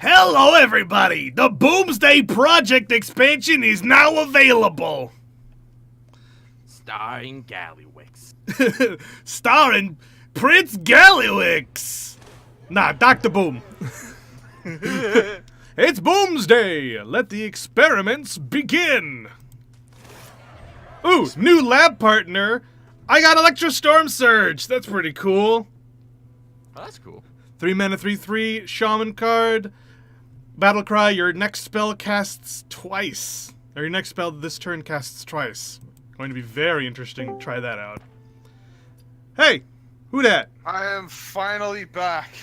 Hello, everybody! The Boomsday Project expansion is now available! Starring Gallywix. Starring Prince Gallywix! Nah, Dr. Boom. It's Boomsday! Let the experiments begin! Ooh, new lab partner! I got Electrostorm Surge! That's pretty cool. Oh, that's cool. 3 mana, 3/3, Shaman card. Battle Cry, your next spell casts twice. Or your next spell this turn casts twice. Going to be very interesting. Try that out. Hey! Who dat? I am finally back.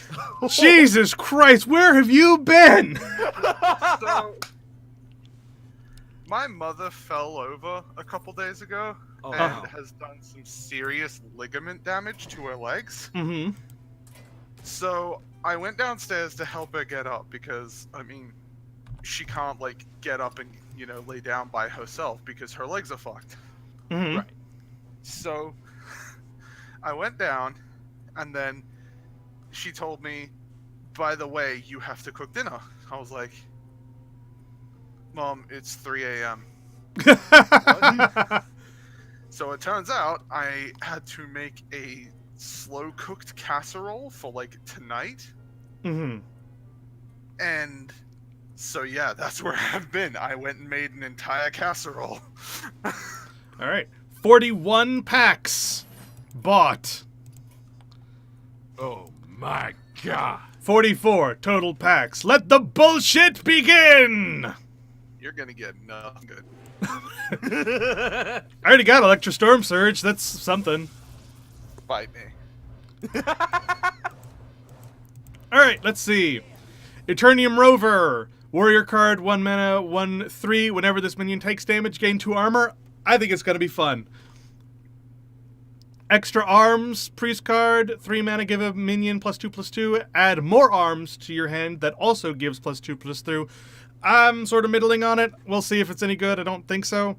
Jesus Christ, where have you been? So, my mother fell over a couple days ago Oh, and wow. has done some serious ligament damage to her legs. Mm-hmm. So I went downstairs to help her get up because, I mean, she can't, like, get up and, you know, lay down by herself because her legs are fucked. Mm-hmm. Right. So I went down, and then she told me, by the way, you have to cook dinner. I was like, Mom, it's 3 a.m. So it turns out I had to make a slow-cooked casserole for, like, tonight. Mm-hmm. And so, yeah, that's where I've been. I went and made an entire casserole. Alright. 41 packs. Bought. Oh my god. 44 total packs. Let the bullshit begin! You're gonna get nothing good. I already got Electrostorm Surge. That's something. Bite me. Alright, let's see. Eternium Rover. Warrior card, 1 mana, 1/3. Whenever this minion takes damage, gain 2 armor. I think it's gonna be fun. Extra Arms, Priest card, 3 mana, give a minion +2/+2. Add more arms to your hand that also gives +2/+2. I'm sort of middling on it. We'll see if it's any good. I don't think so.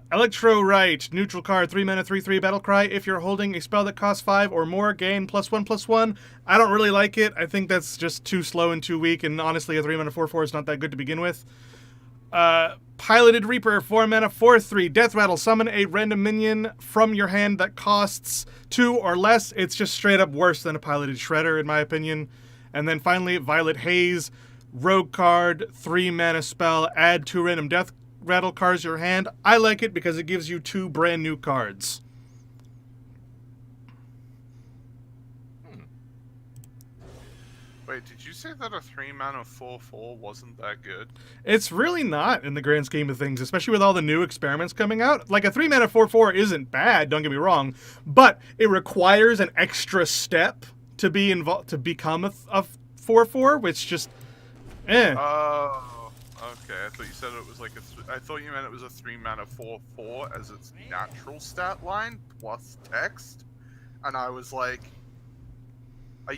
Electro Right, neutral card, 3 mana, 3/3, Battle Cry. If you're holding a spell that costs 5 or more, gain +1/+1. I don't really like it. I think that's just too slow and too weak, and honestly, a 3 mana 4/4 is not that good to begin with. Piloted Reaper, 4 mana, 4/3, Death Rattle. Summon a random minion from your hand that costs 2 or less. It's just straight up worse than a Piloted Shredder, in my opinion. And then finally, Violet Haze, rogue card, 3 mana spell, add 2 random Death Rattle cards to your hand. I like it because it gives you 2 brand new cards. Wait, did you say that a 3 mana 4/4 wasn't that good? It's really not in the grand scheme of things, especially with all the new experiments coming out. Like, a 3 mana 4/4 isn't bad, don't get me wrong, but it requires an extra step to be involved to become a 4/4, which just Oh, okay. I thought you said it was like I thought you meant it was a 3 mana 4/4 as its natural stat line plus text, and I was like, Are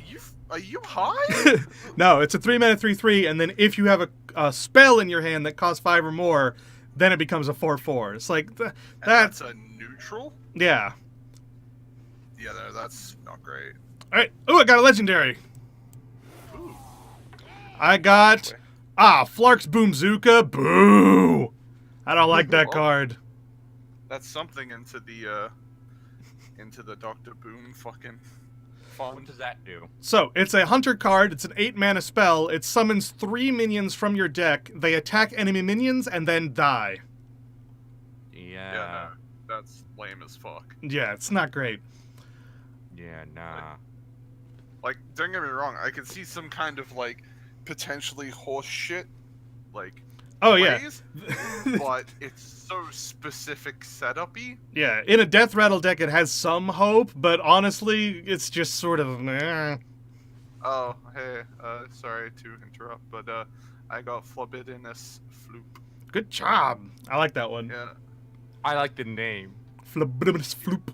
you high? No, it's a 3 mana 3/3, and then if you have a spell in your hand that costs 5 or more, then it becomes a 4/4. It's like That's a neutral. yeah. Yeah, that's not great. All right. Oh, I got a legendary. Ooh. I got Flark's Boomzooka. Boo! I don't like that Well, card. That's something into the Dr. Boom fucking What fun. does that do? So, it's a hunter card, it's an 8 mana spell, it summons 3 minions from your deck, they attack enemy minions, and then die. Yeah. Yeah, no, that's lame as fuck. Yeah, it's not great. Yeah, nah. Like, don't get me wrong, I could see some kind of, like, potentially horse shit, like, Oh, yeah. plays, but it's so specific setup-y. Yeah, in a Death Rattle deck it has some hope, but honestly, it's just sort of meh. Oh, hey, sorry to interrupt, but, I got Flabidinous Floop. Good job. I like that one. Yeah. I like the name. Flabbidimus Floop.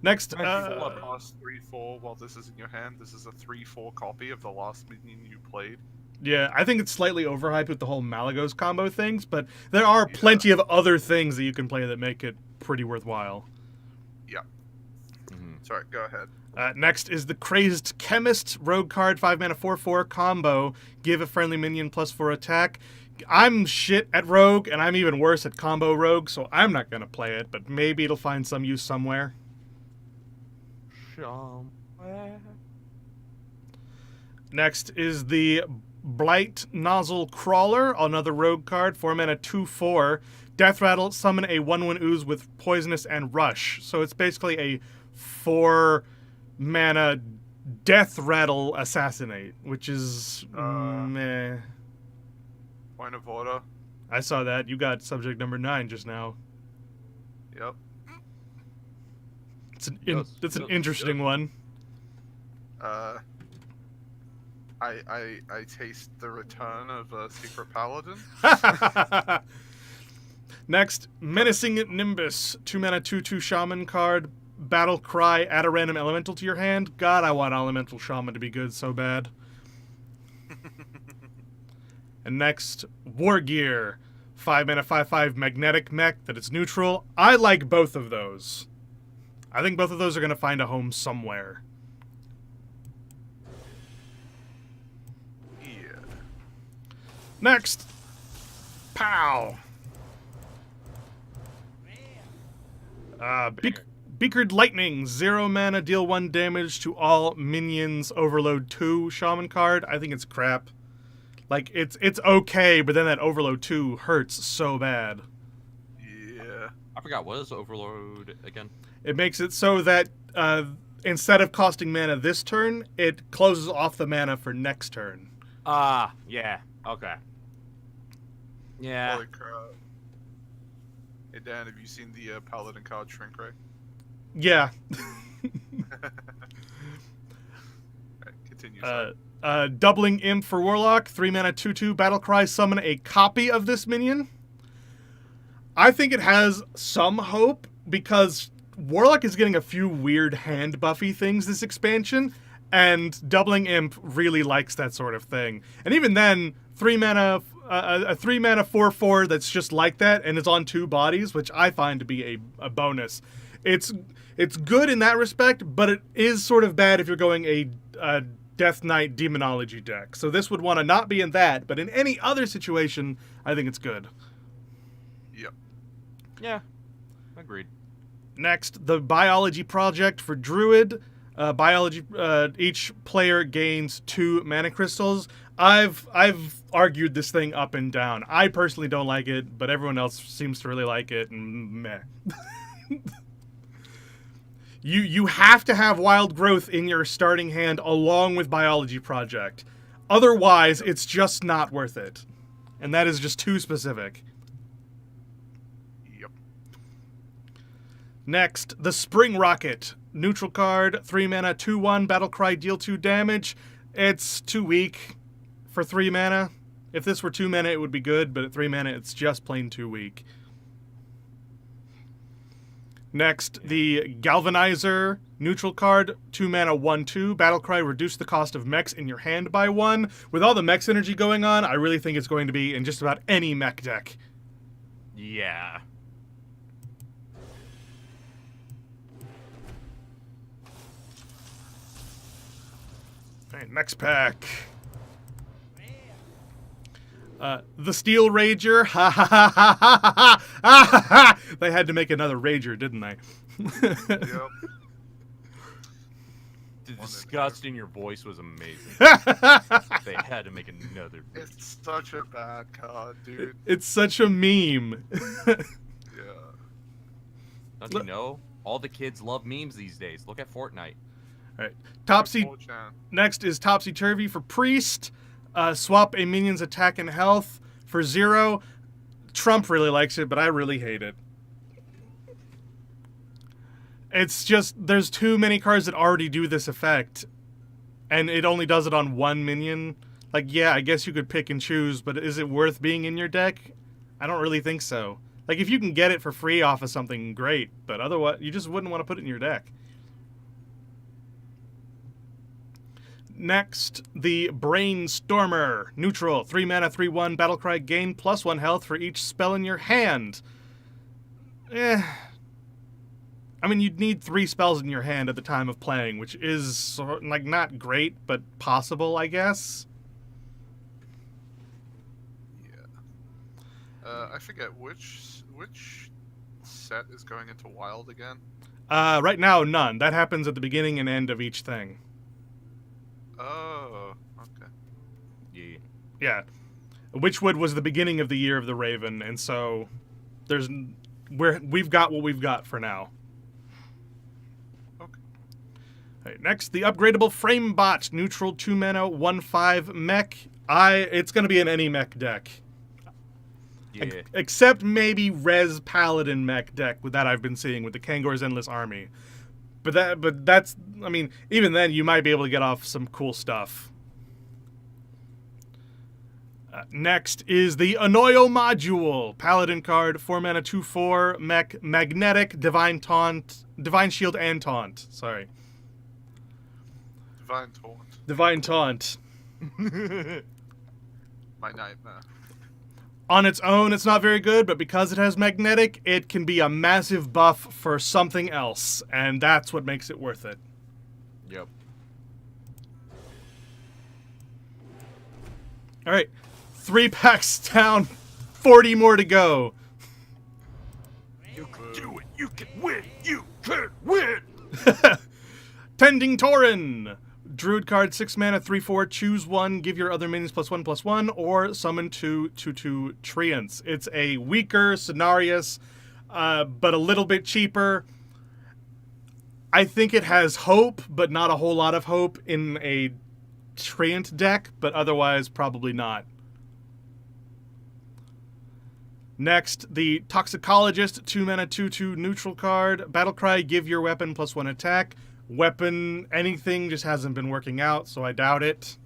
Next, Lost 3/4 while this is in your hand. This is a 3/4 copy of the last minion you played. yeah, I think it's slightly overhyped with the whole Malagos combo things, but there are plenty of other things that you can play that make it pretty worthwhile. Yeah. Mhm. Sorry, go ahead. Next is the Crazed Chemist. Rogue card, 5 mana 4/4 combo. Give a friendly minion +4 attack. I'm shit at Rogue, and I'm even worse at combo Rogue, so I'm not going to play it, but maybe it'll find some use somewhere. Somewhere. Next is the Blight Nozzle Crawler, another Rogue card, 4 mana 2/4. Death Rattle, summon a 1/1 ooze with Poisonous and Rush. So it's basically a 4 mana Death Rattle Assassinate, which is meh. Point of order. I saw that. You got subject number 9 just now. Yep. It's an Yes, an interesting one. I taste the return of a secret paladin. Next, Menacing Nimbus, 2 mana 2/2 Shaman card. Battle Cry, add a random elemental to your hand. God, I want Elemental Shaman to be good so bad. And next, War Gear, 5 mana 5/5 Magnetic Mech that it's neutral. I like both of those. I think both of those are going to find a home somewhere. Yeah. Next, Pow. Beakered Lightning, 0 mana, deal 1 damage to all minions. Overload 2 Shaman card. I think it's crap. Like, it's okay, but then that Overload 2 hurts so bad. Yeah. I forgot, what is Overload again? It makes it so that instead of costing mana this turn, it closes off the mana for next turn. Ah, yeah, okay. Yeah. Holy crap. Hey Dan, have you seen the paladin card Shrink Ray? Yeah. Right, continue. Sorry. Doubling Imp for Warlock, 3 mana 2/2 Battlecry, summon a copy of this minion. I think it has some hope because Warlock is getting a few weird hand buffy things this expansion, and Doubling Imp really likes that sort of thing. And even then, 3 mana, a 3 mana 4/4 that's just like that, and it's on 2 bodies, which I find to be a bonus. It's good in that respect, but it is sort of bad if you're going a Death Knight Demonology deck. So this would want to not be in that, but in any other situation, I think it's good. Yep. Yeah, agreed. Next, the Biology Project for Druid. Each player gains 2 mana crystals. I've argued this thing up and down. I personally don't like it, but everyone else seems to really like it, and meh. You have to have Wild Growth in your starting hand along with Biology Project. Otherwise, it's just not worth it. And that is just too specific. Yep. Next, the Spring Rocket. Neutral card, 3 mana, 2/1, Battlecry, deal 2 damage. It's too weak for 3 mana. If this were 2 mana, it would be good, but at 3 mana, it's just plain too weak. Next, the Galvanizer. Neutral card, 2 mana, 1/2, Battlecry, reduce the cost of mechs in your hand by 1. With all the mech synergy going on, I really think it's going to be in just about any mech deck. Yeah. Alright, next pack. The Steel Rager. Ha ha ha ha ha ha ha ha! They had to make another Rager, didn't they? Yep. The disgust in your voice was amazing. They had to make another. It's such a bad card, dude. It's such a meme. Yeah. Don't you know? All the kids love memes these days. Look at Fortnite. Alright. Topsy. 4chan. Next is Topsy Turvy for Priest. Swap a minion's attack and health for 0. Trump really likes it, but I really hate it. It's just, there's too many cards that already do this effect. And it only does it on 1 minion. Like, yeah, I guess you could pick and choose, but is it worth being in your deck? I don't really think so. Like, if you can get it for free off of something, great. But otherwise, you just wouldn't want to put it in your deck. Next, the Brainstormer. Neutral, 3 mana, 3/1, Battlecry, gain +1 health for each spell in your hand. I mean, you'd need 3 spells in your hand at the time of playing, which is, like, not great, but possible, I guess. Yeah. I forget which set is going into wild again. Right now, none. That happens at the beginning and end of each thing. Oh, okay. Yeah. Yeah. Witchwood was the beginning of the Year of the Raven, and so we've got what we've got for now. Okay. All right, next, the upgradable Framebot, neutral 2 mana, 1/5 mech. It's going to be in any mech deck. Yeah. Except maybe Res Paladin mech deck that I've been seeing with the Kangor's Endless Army. But that's, I mean, even then you might be able to get off some cool stuff. Next is the Anoyo Module, Paladin card, 4 mana, 2/4 mech, magnetic, divine shield and taunt. Sorry. Divine Taunt. Divine taunt. My nightmare. On its own, it's not very good, but because it has magnetic, it can be a massive buff for something else, and that's what makes it worth it. Yep. All right, 3 packs down, 40 more to go. You can do it. You can win. You can win. Tending Tauren. Druid card, 6 mana, 3/4, choose one, give your other minions +1/+1, or summon 2/2 Treants. It's a weaker Cenarius, but a little bit cheaper. I think it has hope, but not a whole lot of hope in a Treant deck, but otherwise probably not. Next, the Toxicologist, 2 mana, 2/2 neutral card. Battlecry, give your weapon +1 attack. Weapon, anything just hasn't been working out, so I doubt it.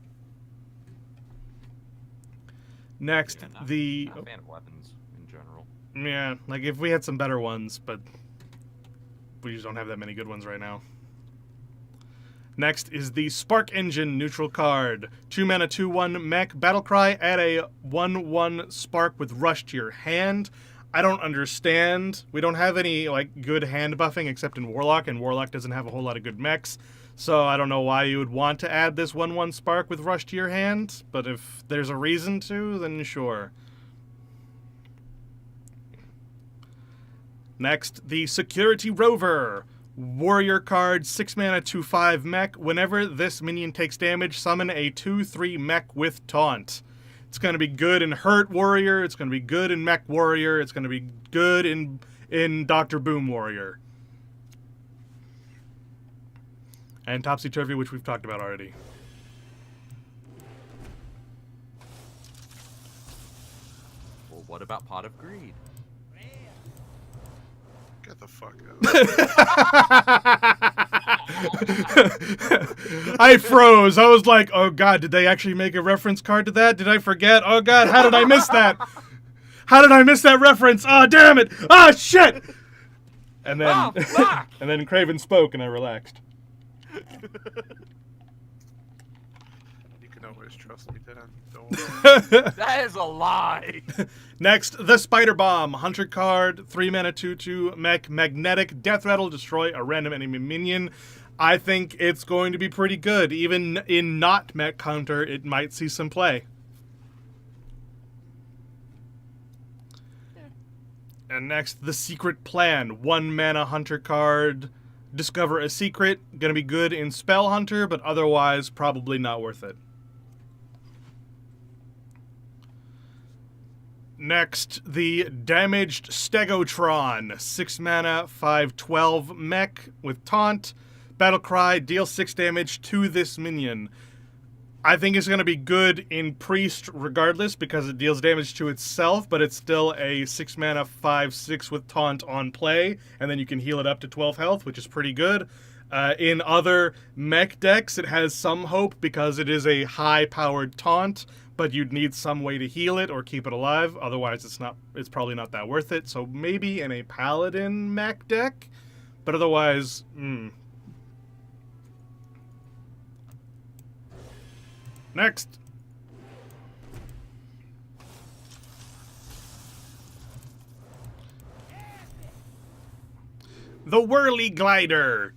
Next, Yeah, not a fan of weapons in general. Yeah, like if we had some better ones, but we just don't have that many good ones right now. Next is the Spark Engine neutral card. 2 mana, 2/1 mech. Battlecry, add a 1/1 spark with rush to your hand. I don't understand. We don't have any like good hand buffing except in Warlock, and Warlock doesn't have a whole lot of good mechs. So I don't know why you would want to add this 1/1 spark with rush to your hand, but if there's a reason to, then sure. Next, the Security Rover. Warrior card, 6 mana, 2/5 mech. Whenever this minion takes damage, summon a 2/3 mech with taunt. It's going to be good in Hurt Warrior. It's going to be good in Mech Warrior. It's going to be good in Dr. Boom Warrior. And Topsy Turvy, which we've talked about already. Well, what about Pot of Greed? Get the fuck out. I froze. I was like, oh god, did they actually make a reference card to that? Did I forget? Oh god, how did I miss that? How did I miss that reference? Oh, damn it. Oh, shit. And then, and then Craven spoke and I relaxed. You can always trust me, Dan. Don't worry. That is a lie. Next, the Spider Bomb. Hunter card, 3 mana, 2/2 mech, magnetic, death rattle, destroy a random enemy minion. I think it's going to be pretty good. Even in not mech counter, it might see some play. And next, the Secret Plan. 1 mana Hunter card, discover a secret. Gonna be good in Spell Hunter, but otherwise probably not worth it. Next, the Damaged Stegotron. 6 mana, 5/12 mech with taunt. Battlecry, deal 6 damage to this minion. I think it's going to be good in Priest regardless because it deals damage to itself, but it's still a 6 mana, 5/6 with taunt on play, and then you can heal it up to 12 health, which is pretty good. In other mech decks, it has some hope because it is a high-powered taunt, but you'd need some way to heal it or keep it alive. Otherwise, it's probably not that worth it. So maybe in a Paladin mech deck, but otherwise, Next. The Whirly Glider.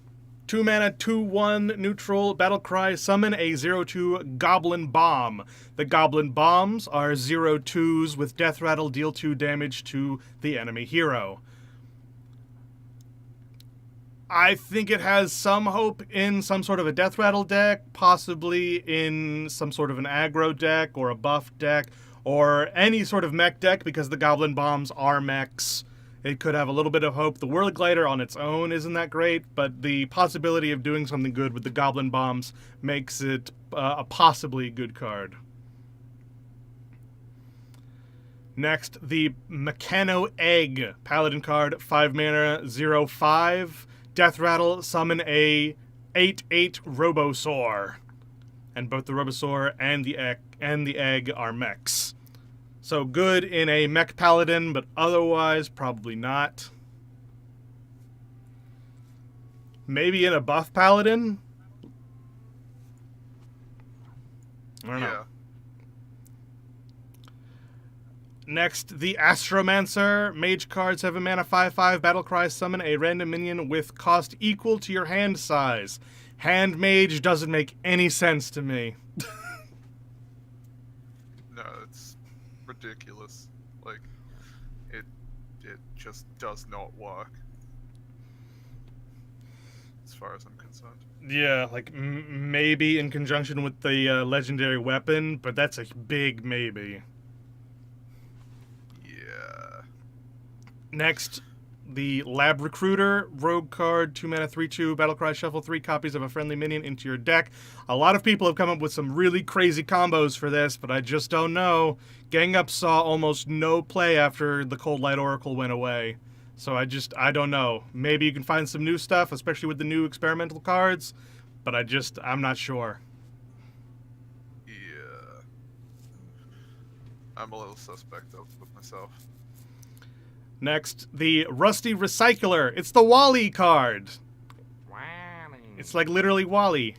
2 mana, 2/1 neutral battle cry. Summon a 0/2 Goblin Bomb. The Goblin Bombs are 0/2s with Death Rattle, deal 2 damage to the enemy hero. I think it has some hope in some sort of a Death Rattle deck, possibly in some sort of an aggro deck or a buff deck, or any sort of mech deck, because the Goblin Bombs are mechs. It could have a little bit of hope. The Whirly Glider on its own isn't that great, but the possibility of doing something good with the Goblin Bombs makes it a possibly good card. Next, the Mechano Egg. Paladin card, 5 mana, 0/5. Death Rattle, summon a 8/8 Robosaur. And both the Robosaur and the egg are mechs. So good in a mech paladin, but otherwise probably not. Maybe in a buff paladin? I don't know. Yeah. Next, the Astromancer. Mage card, 7 mana, 5/5. Battlecry, summon a random minion with cost equal to your hand size. Hand mage doesn't make any sense to me. No, it's ridiculous. Like, it just does not work. As far as I'm concerned. Yeah, like maybe in conjunction with the legendary weapon, but that's a big maybe. Yeah. Next, the Lab Recruiter. Rogue card, 2 mana, 3/2. Battlecry, shuffle 3 copies of a friendly minion into your deck. A lot of people have come up with some really crazy combos for this, but I just don't know. Gang Up saw almost no play after the Cold Light Oracle went away. So I don't know. Maybe you can find some new stuff, especially with the new experimental cards, but I'm not sure. Yeah. I'm a little suspect of myself. Next, the Rusty Recycler. It's the Wally card. It's like literally Wally.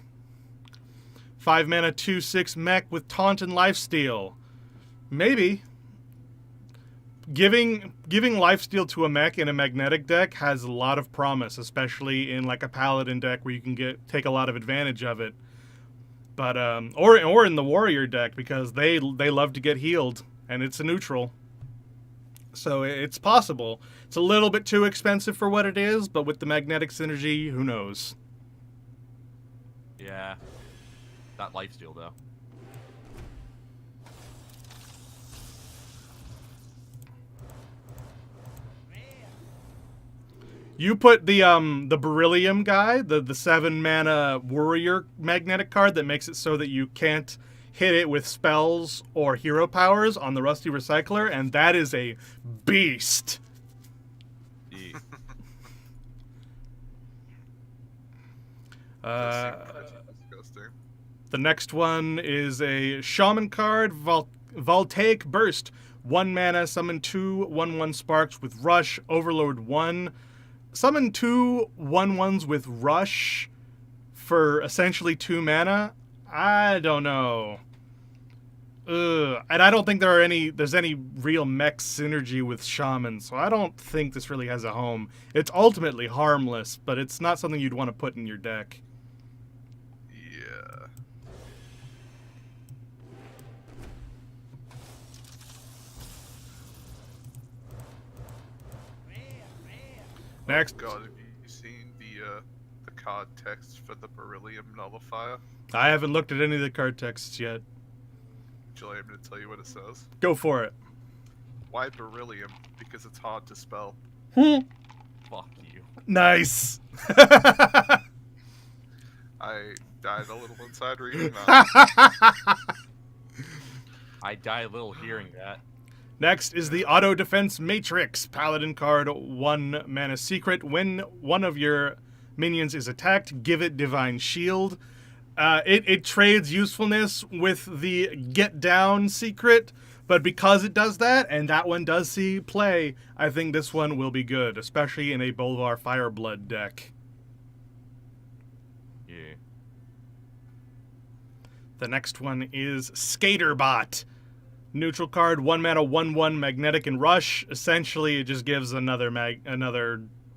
5 mana, 2/6 mech with Taunt and Lifesteal. Maybe. Giving lifesteal to a mech in a magnetic deck has a lot of promise, especially in like a paladin deck where you can take a lot of advantage of it. But or in the warrior deck, because they love to get healed and it's a neutral. So it's possible. It's a little bit too expensive for what it is, but with the magnetic synergy, who knows? Yeah. That lifesteal though. You put the beryllium guy, the 7 mana warrior magnetic card that makes it so that you can't hit it with spells or hero powers on the Rusty Recycler, and that is a beast. Yeah. Disgusting. The next one is a Shaman card, Voltaic Burst. 1 mana, summon 2 1/1 sparks with Rush, Overload 1. Summon 2 1/1s with Rush for essentially 2 mana? I don't know. And I don't think there's any real mech synergy with Shaman, so I don't think this really has a home. It's ultimately harmless, but it's not something you'd want to put in your deck. Yeah. Next. Oh God, have you seen the card text for the Beryllium Nullifier? I haven't looked at any of the card texts yet. Actually, I'm going to tell you what it says. Go for it. Why Beryllium? Because it's hard to spell. Fuck you. Nice. I died a little inside reading that. I die a little hearing that. Next is the Auto Defense Matrix. Paladin card, 1 mana secret. When one of your minions is attacked, give it Divine Shield. It trades usefulness with the Get Down secret, but because it does that, and that one does see play, I think this one will be good, especially in a Bolvar Fireblood deck. Yeah. The next one is Skaterbot. Neutral card, 1 mana, 1/1 magnetic and rush. Essentially, it just gives another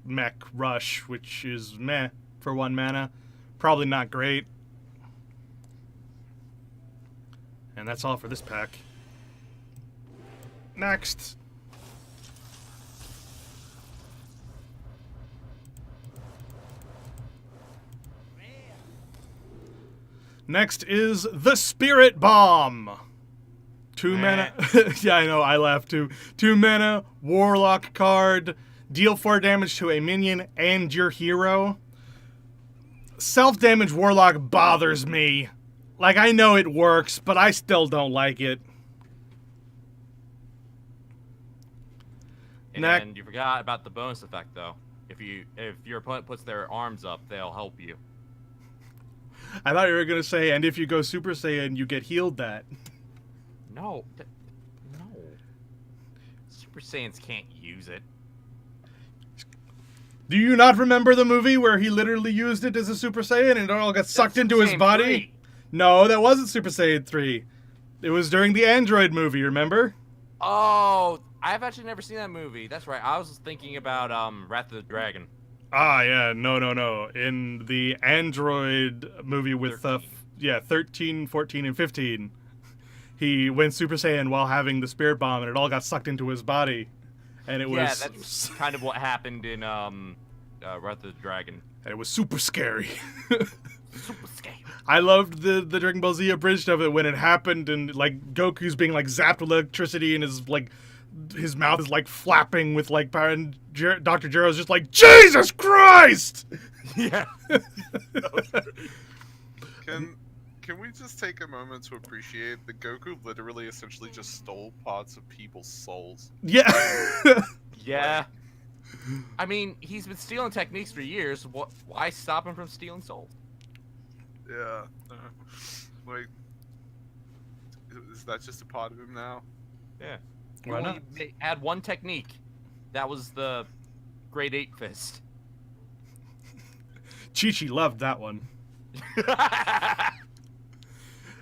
mech rush, which is meh for 1 mana. Probably not great. And that's all for this pack. Next. Next is the Spirit Bomb. 2 mana. Yeah, I know, I laughed too. 2 mana, Warlock card. Deal 4 damage to a minion and your hero. Self-damage Warlock bothers me. Like, I know it works, but I still don't like it. And you forgot about the bonus effect, though. If your opponent puts their arms up, they'll help you. I thought you were going to say, and if you go Super Saiyan, you get healed that. No. No. Super Saiyans can't use it. Do you not remember the movie where he literally used it as a Super Saiyan and it all got sucked into his body? 3. No, that wasn't Super Saiyan 3. It was during the Android movie, remember? Oh, I've actually never seen that movie. That's right. I was thinking about Wrath of the Dragon. Ah, yeah, no. In the Android movie with 13, 14, and 15, he went Super Saiyan while having the Spirit Bomb, and it all got sucked into his body. And it was... Yeah, that's kind of what happened in Wrath of the Dragon. And it was super scary. Super scary. I loved the Dragon Ball Z abridged of it when it happened, and like Goku's being like zapped with electricity, and his mouth is like flapping with like power, and Dr. Gero's just like, Jesus Christ! Yeah. Can we just take a moment to appreciate that Goku literally essentially just stole parts of people's souls? Yeah. Yeah. I mean, he's been stealing techniques for years. Why stop him from stealing souls? Yeah. Like, is that just a part of him now? Yeah. Why He not? only had one technique. That was the Grade 8 Fist. Chi-Chi loved that one.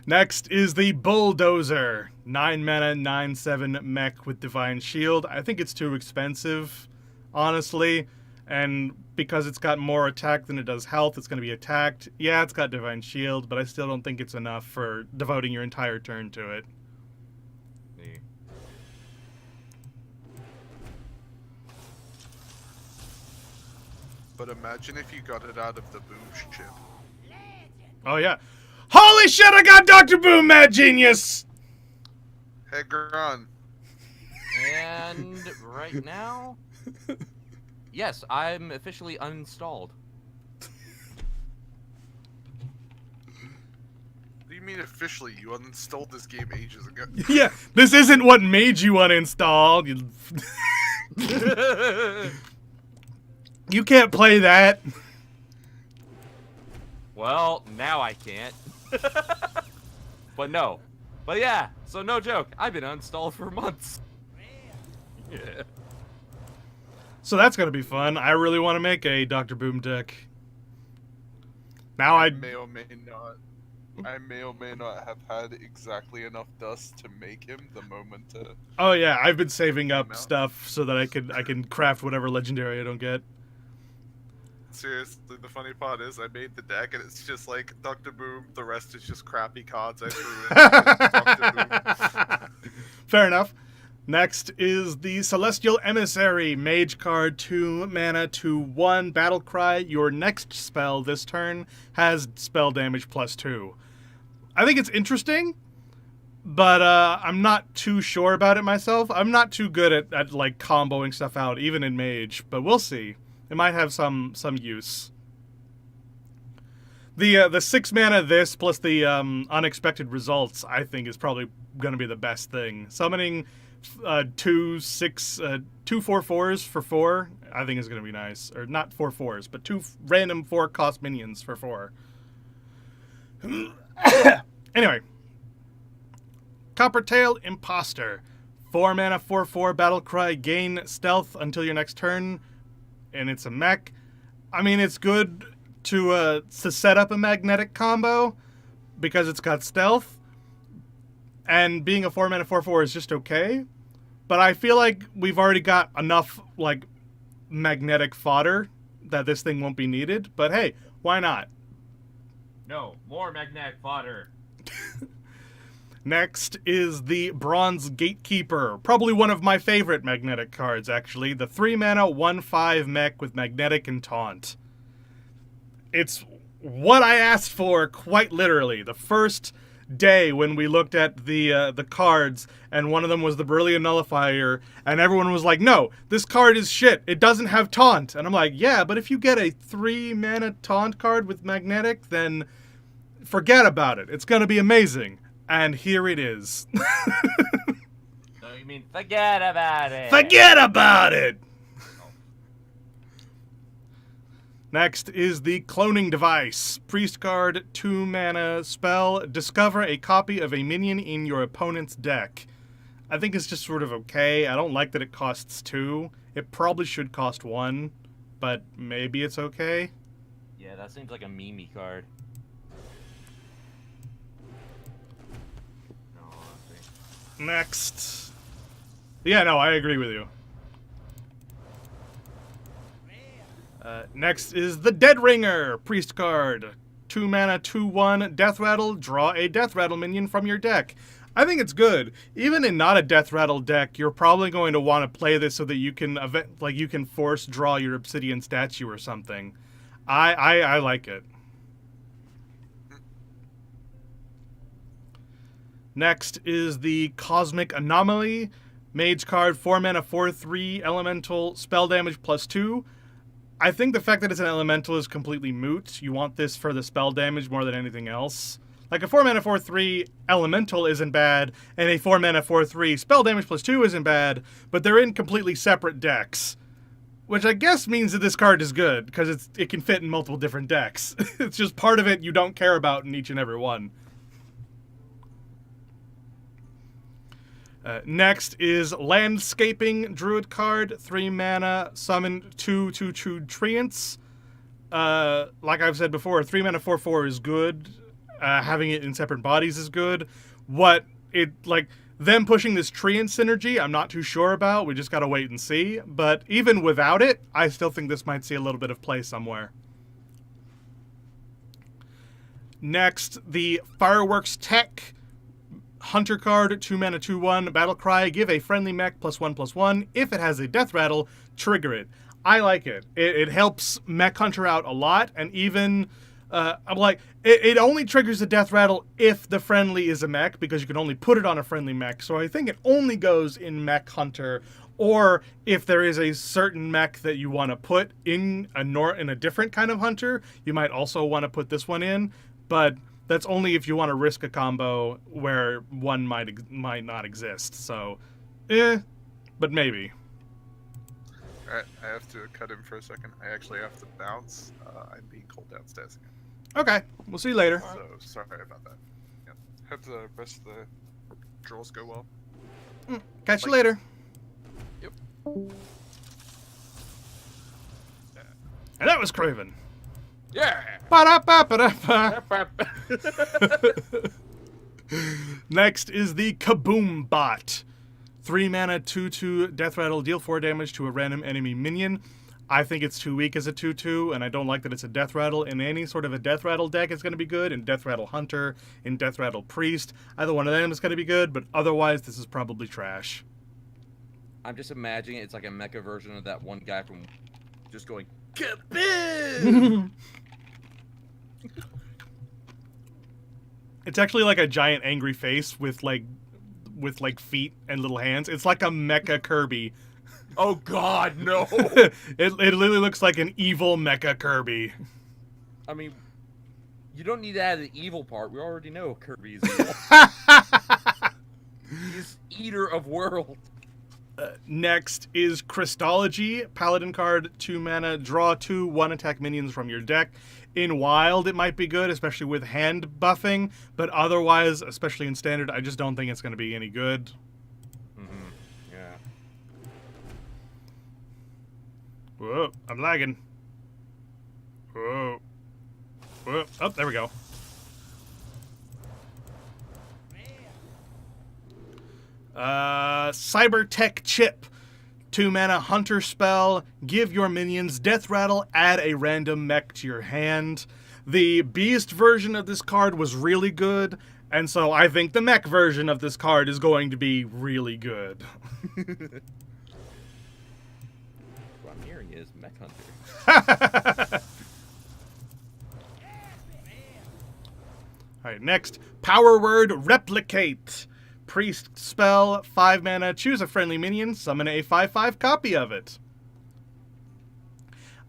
Next is the Bulldozer. 9 mana, 9/7 mech with Divine Shield. I think it's too expensive, honestly. And because it's got more attack than it does health, it's going to be attacked. Yeah, it's got Divine Shield, but I still don't think it's enough for devoting your entire turn to it. Yeah. But imagine if you got it out of the Boom ship. Oh, yeah. Holy shit, I got Dr. Boom, Mad Genius! Hey, Gron. And right now, yes, I'm officially uninstalled. What do you mean officially? You uninstalled this game ages ago. Yeah, this isn't what made you uninstall. You can't play that. Well, now I can't. But no. But yeah, so no joke. I've been uninstalled for months. Yeah. So that's gonna be fun. I really want to make a Dr. Boom deck. Now I may or may not have had exactly enough dust to make him the moment to... Oh yeah, I've been saving up Come out. stuff so that I can craft whatever legendary I don't get. Seriously, the funny part is I made the deck and it's just like Dr. Boom, the rest is just crappy cards I threw in. Dr. Boom. Fair enough. Next is the Celestial Emissary. Mage card, 2 mana, 2/1. Battle Cry. Your next spell this turn has spell damage +2. I think it's interesting, but I'm not too sure about it myself. I'm not too good at like comboing stuff out, even in Mage, but we'll see. It might have some use. The 6 mana this plus the unexpected results, I think, is probably going to be the best thing. Summoning 2 4/4s for 4, I think is going to be nice. Or not 4 4s, but 2 random 4 cost minions for 4. Anyway. Coppertail Imposter. 4 mana, 4/4 Battle Cry. Gain stealth until your next turn. And it's a mech. I mean, it's good to set up a magnetic combo because it's got stealth. And being a 4 mana 4/4 is just okay. But I feel like we've already got enough like magnetic fodder that this thing won't be needed, but hey, why not? No, more magnetic fodder. Next is the Bronze Gatekeeper. Probably one of my favorite magnetic cards, actually. The 3-mana 1/5 mech with magnetic and taunt. It's what I asked for, quite literally. The first day when we looked at the cards, and one of them was the Brilliant Nullifier, and everyone was like, no, this card is shit. It doesn't have taunt. And I'm like, yeah, but if you get a 3-mana taunt card with magnetic, then forget about it. It's going to be amazing. And here it is. So you mean forget about it? Forget about it! Next is the Cloning Device. Priest card, 2-mana spell. Discover a copy of a minion in your opponent's deck. I think it's just sort of okay. I don't like that it costs 2. It probably should cost 1, but maybe it's okay. Yeah, that seems like a meme card. Next. Yeah, no, I agree with you. Next is the Dead Ringer. Priest card. 2-mana, 2/1, Death Rattle. Draw a Death Rattle minion from your deck. I think it's good. Even in not a Death Rattle deck, you're probably going to want to play this so that you can you can force draw your Obsidian statue or something. I like it. Next is the Cosmic Anomaly. Mage card, 4-mana, 4/3, elemental, spell damage +2. I think the fact that it's an elemental is completely moot. You want this for the spell damage more than anything else. Like a 4-mana, 4/3 elemental isn't bad, and a 4-mana, 4/3 spell damage +2 isn't bad, but they're in completely separate decks. Which I guess means that this card is good, because it can fit in multiple different decks. It's just part of it you don't care about in each and every one. Next is Landscaping Druid card, 3-mana, summon 2/2 Treants. Like I've said before, 3-mana 4/4 is good. Having it in separate bodies is good. Them pushing this Treant synergy, I'm not too sure about. We just gotta wait and see. But even without it, I still think this might see a little bit of play somewhere. Next, the Fireworks Tech. Hunter card, 2-mana, 2/1, Battle Cry, give a friendly mech +1/+1. If it has a Death Rattle, trigger it. I like it. It helps Mech Hunter out a lot, and even, it only triggers a Death Rattle if the friendly is a mech, because you can only put it on a friendly mech, so I think it only goes in Mech Hunter, or if there is a certain mech that you want to put in a different kind of Hunter, you might also want to put this one in, but that's only if you want to risk a combo where one might not exist. So, but maybe. Alright, I have to cut in for a second. I actually have to bounce. I'm being called downstairs again. Okay, we'll see you later. So, sorry about that. Yeah. Hope the rest of the draws go well. Catch you later. Yep. And that was Craven. Yeah. Ba-da-ba-ba-da-ba. Next is the Kaboom Bot. 3-mana, 2/2, Death Rattle, deal 4 damage to a random enemy minion. I think it's too weak as a 2/2, and I don't like that it's a Death Rattle. In any sort of a Death Rattle deck, it's going to be good. In Death Rattle Hunter, in Death Rattle Priest, either one of them is going to be good, but otherwise, this is probably trash. I'm just imagining it's like a mecha version of that one guy from just going, Kaboom! It's actually like a giant angry face with feet and little hands. It's like a mecha Kirby. Oh god, no! It literally looks like an evil mecha Kirby. I mean, you don't need to add the evil part. We already know Kirby's evil. He's eater of worlds. Next is Christology. Paladin card, 2-mana, draw 2, 1 attack minions from your deck. In Wild, it might be good, especially with hand buffing, but otherwise, especially in Standard, I just don't think it's going to be any good. Yeah. Whoa, I'm lagging. Whoa. Whoa. Oh, there we go. Cybertech Chip. 2 mana Hunter spell, give your minions Death Rattle, add a random mech to your hand. The Beast version of this card was really good, and so I think the mech version of this card is going to be really good. What I'm hearing is Mech Hunter. Alright, next, Power Word Replicate. Priest spell, 5 mana, choose a friendly minion, summon a 5/5 copy of it.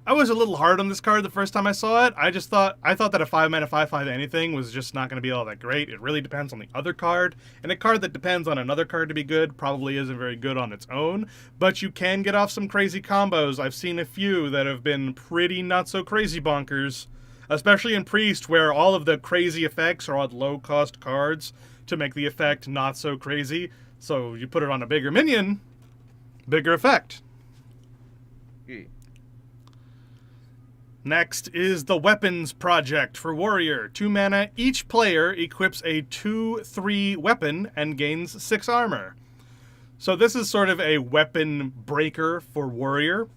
I was a little hard on this card the first time I saw it. I thought that a 5 mana 5/5 anything was just not going to be all that great. It really depends on the other card, and a card that depends on another card to be good probably isn't very good on its own, but you can get off some crazy combos. I've seen a few that have been pretty not so crazy bonkers, especially in Priest, where all of the crazy effects are on low-cost cards to make the effect not so crazy. So you put it on a bigger minion, bigger effect. Next is the Weapons Project for Warrior. 2 mana, each player equips a 2/3 weapon and gains 6 armor. So this is sort of a weapon breaker for Warrior,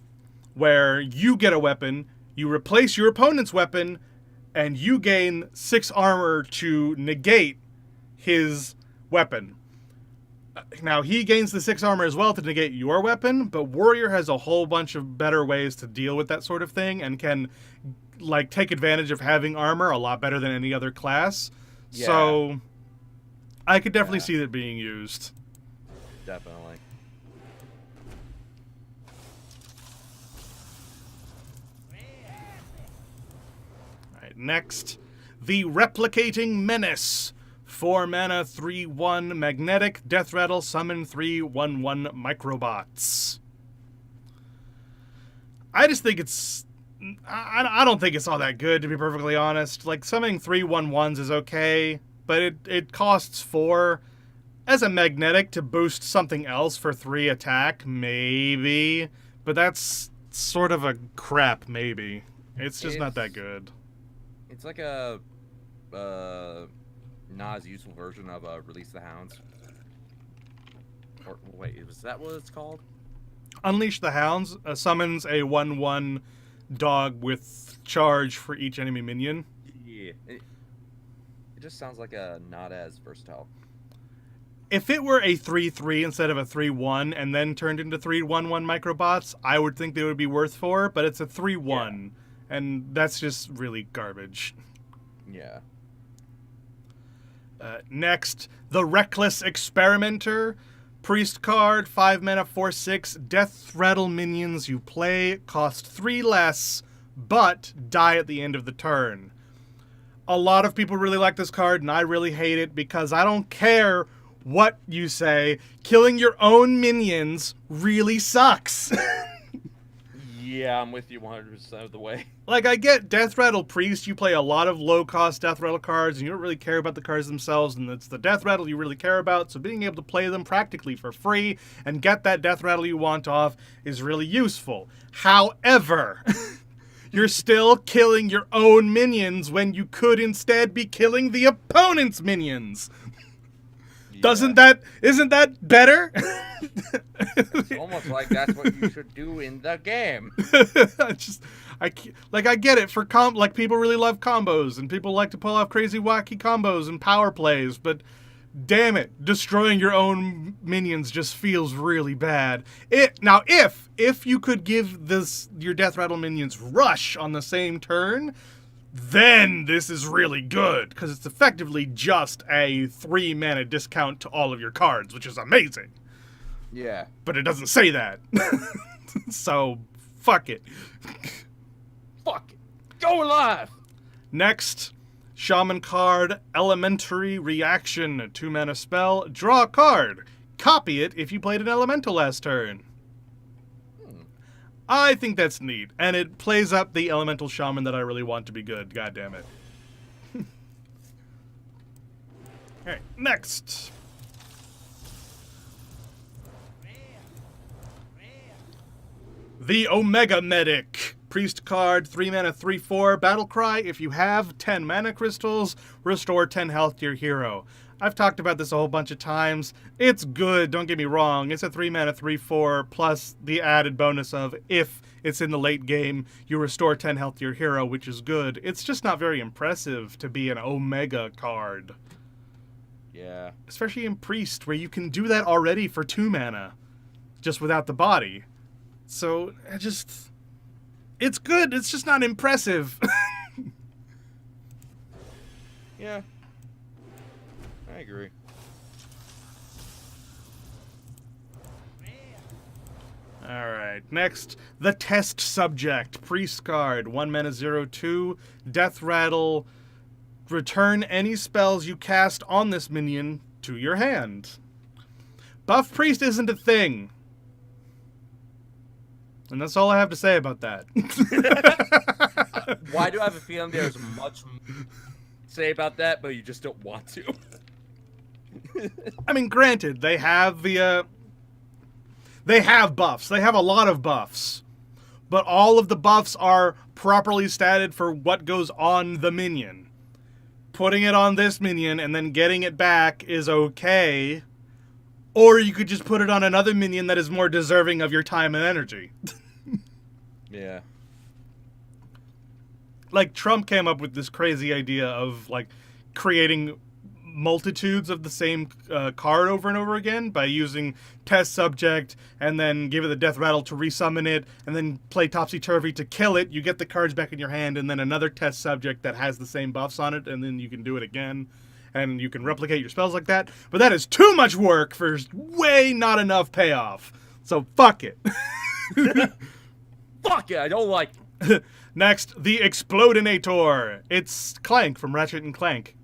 where you get a weapon, you replace your opponent's weapon, and you gain 6 armor to negate his weapon. Now, he gains the 6 armor as well to negate your weapon, but Warrior has a whole bunch of better ways to deal with that sort of thing and can, like, take advantage of having armor a lot better than any other class. Yeah. So, I could definitely see that being used. Definitely. Alright, next, the Replicating Menace. 4 mana, 3/1 magnetic, Death Rattle, summon 3/1/1 microbots. I just think it's... I don't think it's all that good, to be perfectly honest. Like, summoning 3/1/1s is okay, but it costs 4. As a magnetic to boost something else for 3 attack, maybe. But that's sort of a crap maybe. It's just not that good. It's like a... not as useful version of Release the Hounds. Or wait, is that what it's called? Unleash the Hounds summons a 1/1 dog with charge for each enemy minion. Yeah. It just sounds like a not as versatile. If it were a 3/3 instead of a 3/1 and then turned into 3/1/1 microbots, I would think they would be worth 4, but it's a 3/1, and that's just really garbage. Yeah. Next, the Reckless Experimenter. Priest card, 5 mana, 4/6. Death Rattle minions you play cost 3 less, but die at the end of the turn. A lot of people really like this card, and I really hate it because I don't care what you say. Killing your own minions really sucks. Yeah, I'm with you 100% of the way. Like, I get Death Rattle Priest, you play a lot of low-cost Death Rattle cards, and you don't really care about the cards themselves, and it's the Death Rattle you really care about, so being able to play them practically for free and get that Death Rattle you want off is really useful. However, you're still killing your own minions when you could instead be killing the opponent's minions. Yeah. Isn't that better? It's almost like that's what you should do in the game. I get it for like people really love combos and people like to pull off crazy wacky combos and power plays, but damn it, destroying your own minions just feels really bad. Now if you could give your Death Rattle minions rush on the same turn, then this is really good, because it's effectively just a 3 mana discount to all of your cards, which is amazing. Yeah. But it doesn't say that. So, fuck it. Fuck it. Go live! Next, Shaman card, Elementary Reaction. 2 mana spell, draw a card. Copy it if you played an Elemental last turn. I think that's neat, and it plays up the Elemental Shaman that I really want to be good. God damn it. Alright, next. The Omega Medic. Priest card, 3 mana, 3/4. Battle Cry, if you have 10 mana crystals, restore 10 health to your hero. I've talked about this a whole bunch of times. It's good, don't get me wrong. It's a 3 mana, 3/4, plus the added bonus of if it's in the late game, you restore 10 health to your hero, which is good. It's just not very impressive to be an Omega card. Yeah. Especially in Priest, where you can do that already for 2 mana, just without the body. So, it's good, it's just not impressive. Yeah. I agree. Alright, next, the Test Subject. Priest card, 1 mana, 0/2, Death Rattle. Return any spells you cast on this minion to your hand. Buff Priest isn't a thing. And that's all I have to say about that. Why do I have a feeling there's much to say about that, but you just don't want to? I mean, granted, they have they have buffs. They have a lot of buffs. But all of the buffs are properly statted for what goes on the minion. Putting it on this minion and then getting it back is okay. Or you could just put it on another minion that is more deserving of your time and energy. Yeah. Like, Trump came up with this crazy idea of, like, creating multitudes of the same card over and over again by using Test Subject and then give it the Death Rattle to resummon it and then play Topsy-Turvy to kill it. You get the cards back in your hand and then another Test Subject that has the same buffs on it, and then you can do it again. And you can replicate your spells like that. But that is too much work for way not enough payoff. So fuck it. Fuck it, I don't like it. Next, the Explodinator. It's Clank from Ratchet and Clank.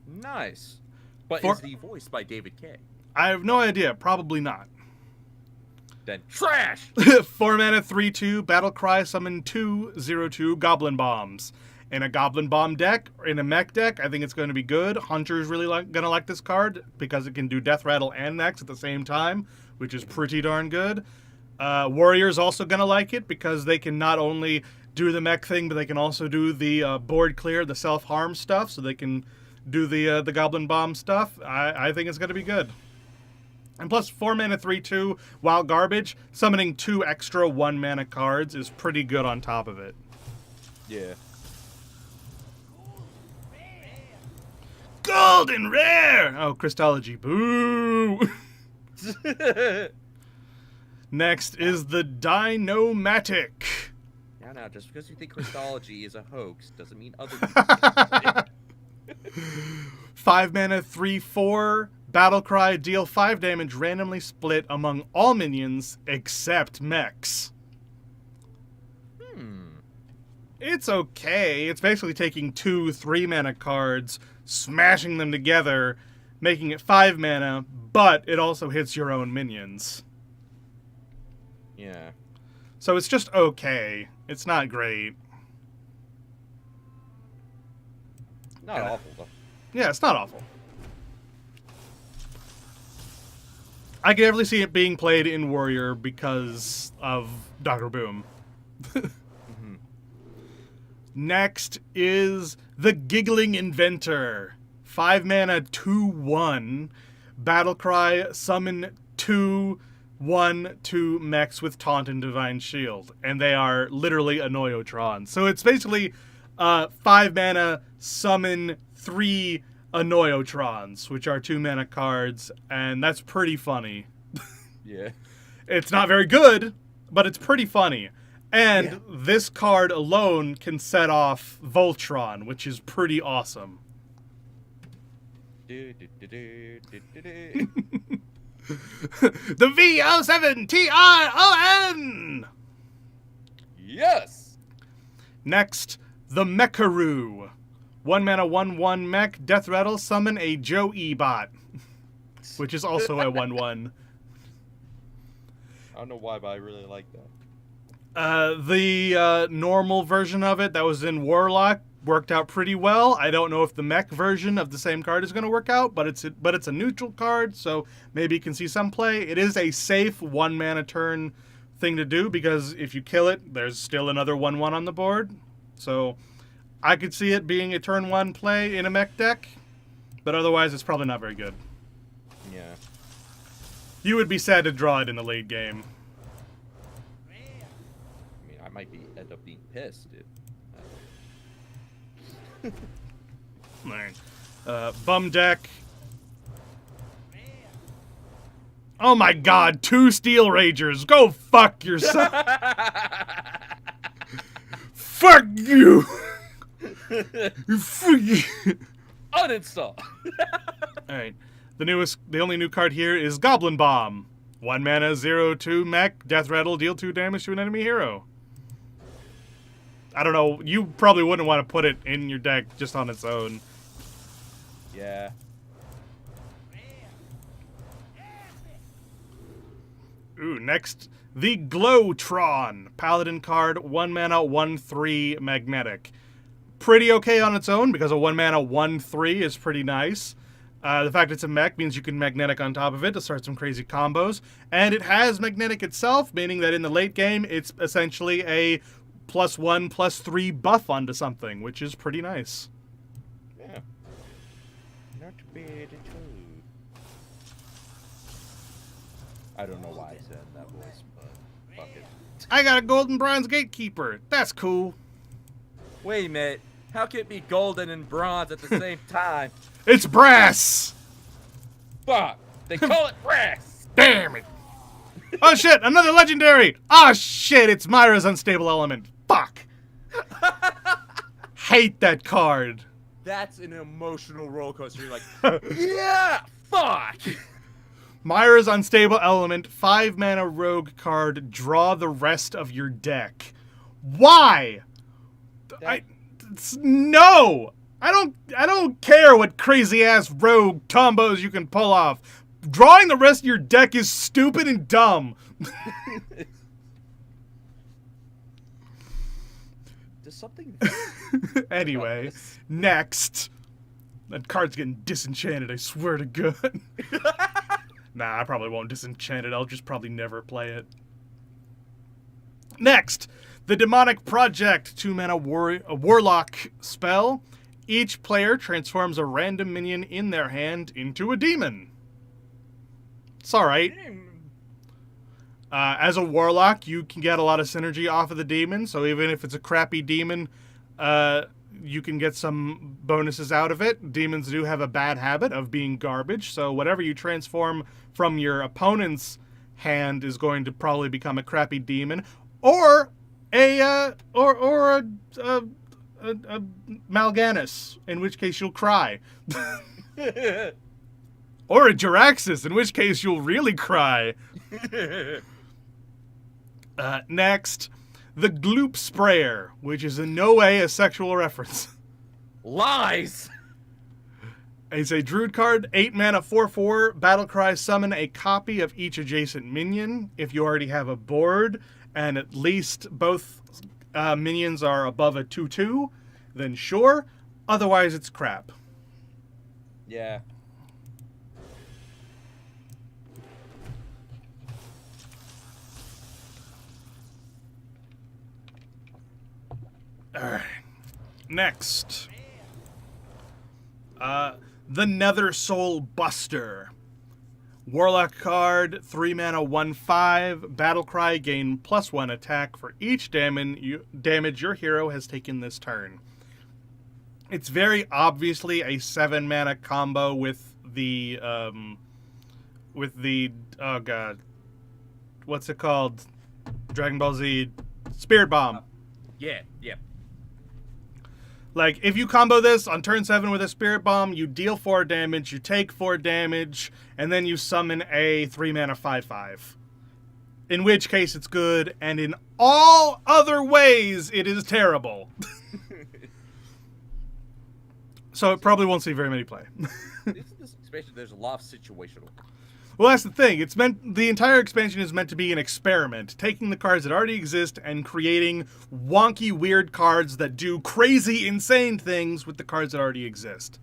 Nice. But For- is he voiced by David Kaye? I have no idea. Probably not. Then trash! 4 mana, 3/2, Battle Cry, summon 2/0/2 Goblin Bombs. In a Goblin Bomb deck, or in a mech deck, I think it's going to be good. Hunter's really gonna like this card because it can do Death Rattle and Nex at the same time, which is pretty darn good. Warrior's also gonna like it because they can not only do the mech thing, but they can also do the board clear, the self-harm stuff, so they can do the Goblin Bomb stuff. I think it's gonna be good. And plus 4 mana, 3/2, while garbage, summoning 2 extra 1 mana cards is pretty good on top of it. Yeah. Golden Rare! Oh, Crystology. Boo! Next is the Dinomatic. Now, just because you think Christology is a hoax doesn't mean other people. 5 mana, 3/4, Battle Cry, deal 5 damage randomly split among all minions except mechs. It's okay. It's basically taking 2 3 mana cards, smashing them together, making it 5 mana, but it also hits your own minions. Yeah. So it's just okay. It's not great. Not awful, though. Yeah, it's not awful. I can definitely see it being played in Warrior because of Dr. Boom. Next is the Giggling Inventor. 5 mana, 2/1. Battle Cry, summon 2/1/2 mechs with Taunt and Divine Shield. And they are literally Annoyotron. So it's basically 5 mana, summon 3 Annoyotrons, which are 2 mana cards, and that's pretty funny. Yeah. It's not very good, but it's pretty funny. And this card alone can set off Voltron, which is pretty awesome. The VO7TRON! Yes! Next, the Mecharoo. 1 mana, 1/1 mech, Death Rattle, summon a Joe E-Bot, which is also a 1/1. I don't know why, but I really like that. The normal version of it that was in Warlock worked out pretty well. I don't know if the mech version of the same card is going to work out, but it's a neutral card, so maybe you can see some play. It is a safe 1 mana turn thing to do because if you kill it, there's still another 1/1 on the board. So I could see it being a turn 1 play in a mech deck, but otherwise it's probably not very good. Yeah. You would be sad to draw it in the late game. I mean, I might end up being pissed. Alright. Bum deck. Oh my god, 2 Steel Ragers. Go fuck yourself. Fuck you. Fuck you. Uninstall. Alright. The only new card here is Goblin Bomb. 1 mana, 0/2 mech, Death Rattle, deal 2 damage to an enemy hero. I don't know, you probably wouldn't want to put it in your deck just on its own. Yeah. Ooh, next, the Glowtron. Paladin card, 1 mana, 1/3 magnetic. Pretty okay on its own because a 1 mana, 1/3 is pretty nice. The fact it's a mech means you can magnetic on top of it to start some crazy combos. And it has magnetic itself, meaning that in the late game, it's essentially a +1, +3 buff onto something, which is pretty nice. Yeah. Not bad at all. I don't know why I said that voice, but fuck it. I got a Golden Bronze Gatekeeper. That's cool. Wait a minute. How can it be golden and bronze at the same time? It's brass! Fuck! They call it brass! Damn it! Oh shit, another legendary! Oh shit, it's Myra's Unstable Element. Fuck! Hate that card. That's an emotional roller coaster. You're like, yeah! Fuck! Myra's Unstable Element, 5 mana rogue card, draw the rest of your deck. Why? No! I don't care what crazy ass rogue combos you can pull off. Drawing the rest of your deck is stupid and dumb. Does something Anyway, next. That card's getting disenchanted, I swear to God. Nah, I probably won't disenchant it. I'll just probably never play it. Next, the Demonic Project, 2 mana warlock spell. Each player transforms a random minion in their hand into a demon. It's alright. As a warlock, you can get a lot of synergy off of the demon, so even if it's a crappy demon, you can get some bonuses out of it. Demons do have a bad habit of being garbage, so whatever you transform from your opponent's hand is going to probably become a crappy demon, or a Mal'Ganis, in which case you'll cry. Or a Jaraxxus, in which case you'll really cry. Next, the Gloop Sprayer, which is in no way a sexual reference. Lies! It's a Druid card, 8 mana, 4/4, Battlecry, summon a copy of each adjacent minion. If you already have a board, and at least both minions are above a 2/2, then sure. Otherwise, it's crap. Yeah. Alright. Next. The Nether Soul Buster. Warlock card, 3 mana, 1/5. Battlecry, gain +1 attack for each damage your hero has taken this turn. It's very obviously a 7 mana combo with the oh god, what's it called? Dragon Ball Z Spirit Bomb. Yeah. Like, if you combo this on turn 7 with a Spirit Bomb, you deal 4 damage, you take 4 damage, and then you summon a 3 mana 5/5. In which case it's good, and in all other ways it is terrible. So it probably won't see very many play. This expansion, there's a lot of situational. Well, that's the thing. The entire expansion is meant to be an experiment, taking the cards that already exist and creating wonky, weird cards that do crazy, insane things with the cards that already exist.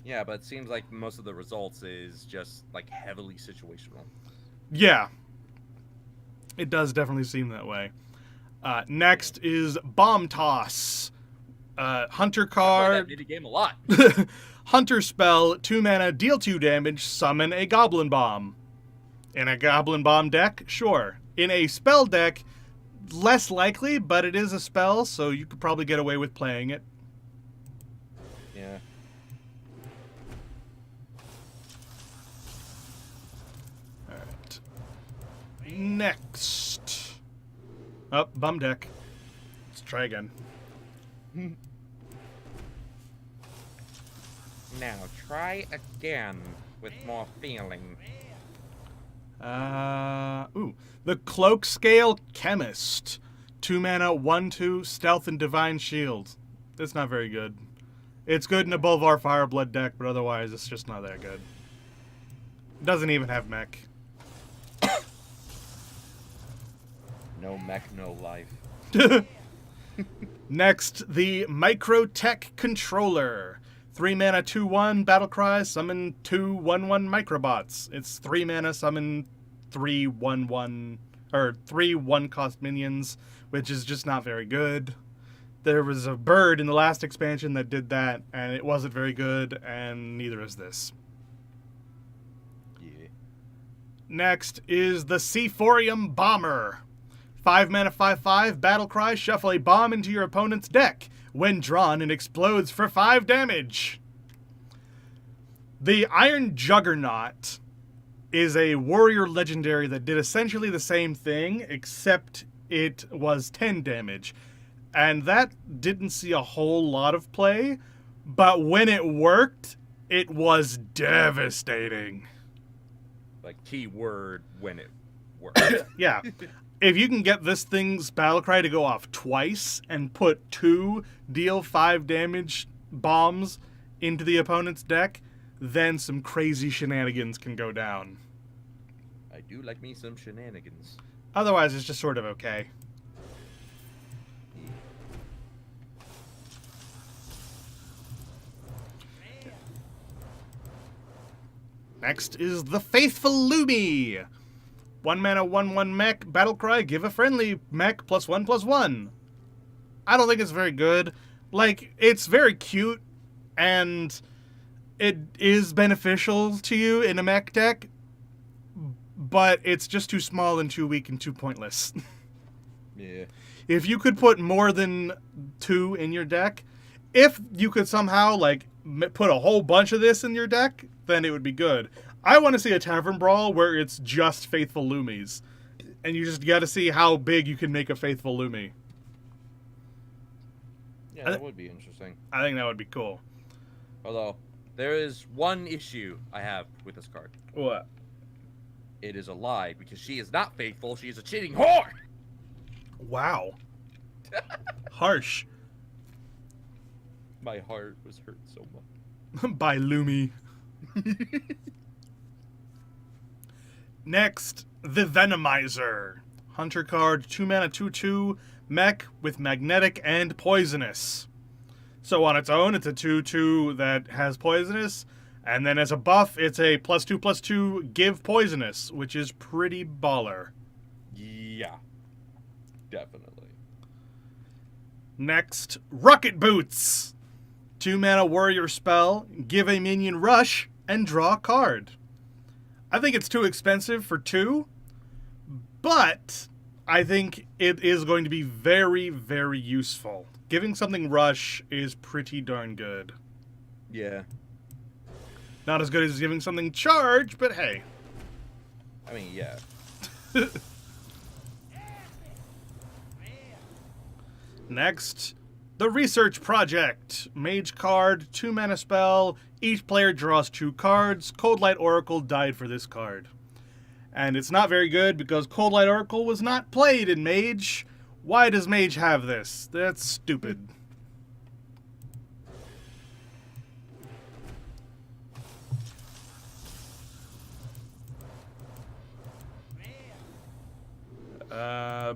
Yeah, but it seems like most of the results is just like heavily situational. Yeah. It does definitely seem that way. Next is Bomb Toss. Hunter I play card. that minigame a lot. Hunter spell, 2 mana, deal 2 damage, summon a Goblin Bomb. In a Goblin Bomb deck, sure. In a spell deck, less likely, but it is a spell, so you could probably get away with playing it. Yeah. Alright. Next. Oh, bum deck. Let's try again. Now try again with more feeling. The Cloak Scale Chemist. 2 mana, 1/2, Stealth and Divine Shield. It's not very good. It's good in a Bolvar Fireblood deck, but otherwise it's just not that good. Doesn't even have mech. No mech, no life. Next, the Microtech Controller. 3 mana, 2/1, Battlecry, summon 2 1/1 Microbots. It's 3 mana, summon 3 1/1, or 3 1-cost minions, which is just not very good. There was a bird in the last expansion that did that, and it wasn't very good, and neither is this. Yeah. Next is the Seaphorium Bomber. 5 mana, 5/5, Battlecry, shuffle a bomb into your opponent's deck. When drawn, it explodes for 5 damage. The Iron Juggernaut is a warrior legendary that did essentially the same thing, except it was 10 damage. And that didn't see a whole lot of play, but when it worked, it was devastating. Like, keyword when it works. Yeah. If you can get this thing's Battlecry to go off twice and put 2 deal 5 damage bombs into the opponent's deck, then some crazy shenanigans can go down. I do like me some shenanigans. Otherwise, it's just sort of okay. Next is the Faithful Lumi. 1 mana, 1/1 mech, Battlecry, give a friendly mech +1/+1. I don't think it's very good. Like, it's very cute, and it is beneficial to you in a mech deck, but it's just too small and too weak and too pointless. Yeah. If you could put more than 2 in your deck, if you could somehow, like, put a whole bunch of this in your deck, then it would be good. I want to see a Tavern Brawl where it's just Faithful Lumis. And you just got to see how big you can make a Faithful Lumi. Yeah, that would be interesting. I think that would be cool. Although, there is one issue I have with this card. What? It is a lie, because she is not faithful, she is a cheating whore! Wow. Harsh. My heart was hurt so much. By Lumi. Next, the Venomizer. Hunter card, 2 mana, 2/2, mech with magnetic and poisonous. So on its own, it's a 2/2 that has poisonous, and then as a buff, it's a +2/+2 give poisonous, which is pretty baller. Yeah. Definitely. Next, Rocket Boots. 2 mana warrior spell, give a minion rush, and draw a card. I think it's too expensive for 2, but I think it is going to be very, very useful. Giving something rush is pretty darn good. Yeah. Not as good as giving something charge, but hey. I mean, yeah. Next, the Research Project. Mage card, 2 mana spell. Each player draws 2 cards. Cold Light Oracle died for this card. And it's not very good because Cold Light Oracle was not played in Mage. Why does Mage have this? That's stupid.